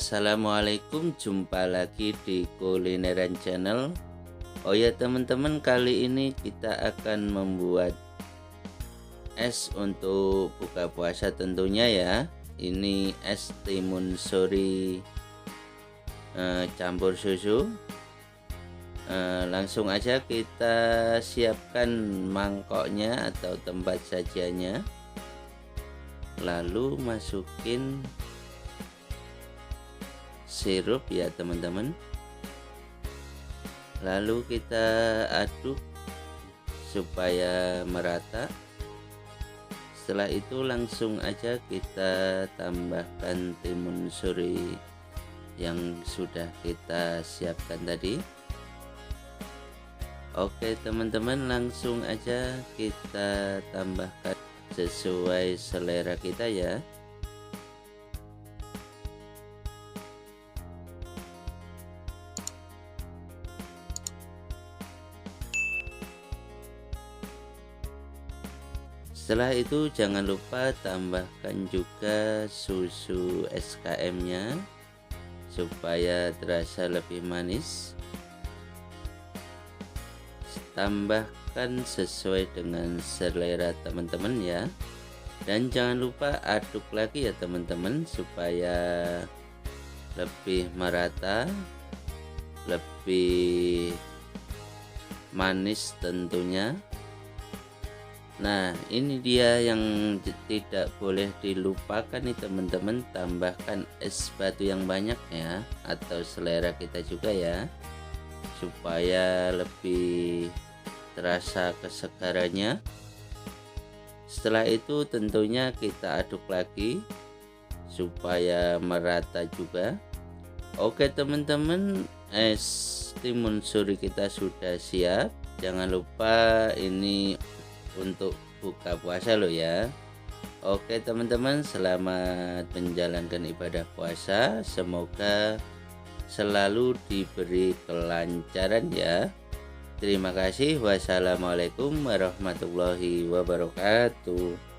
Assalamualaikum, jumpa lagi di Kulineran Channel. Oh ya teman-teman, kali ini kita akan membuat es untuk buka puasa tentunya ya. Ini es timun suri campur susu. Langsung aja kita siapkan mangkoknya atau tempat sajiannya. Lalu masukin sirup ya teman-teman, lalu kita aduk supaya merata. Setelah itu langsung aja kita tambahkan timun suri yang sudah kita siapkan tadi. Oke teman-teman, langsung aja kita tambahkan sesuai selera kita ya. Setelah itu jangan lupa tambahkan juga susu SKM nya supaya terasa lebih manis. Tambahkan sesuai dengan selera teman-teman ya. Dan jangan lupa aduk lagi ya teman-teman supaya lebih merata, lebih manis tentunya. Nah, ini dia yang tidak boleh dilupakan nih teman-teman, tambahkan es batu yang banyak ya, atau selera kita juga ya, supaya lebih terasa kesegarannya. Setelah itu tentunya kita aduk lagi supaya merata juga. Oke teman-teman, es timun suri kita sudah siap. Jangan lupa ini untuk buka puasa loh ya. Oke teman-teman, selamat menjalankan ibadah puasa, semoga selalu diberi kelancaran ya. Terima kasih. Wassalamualaikum warahmatullahi wabarakatuh.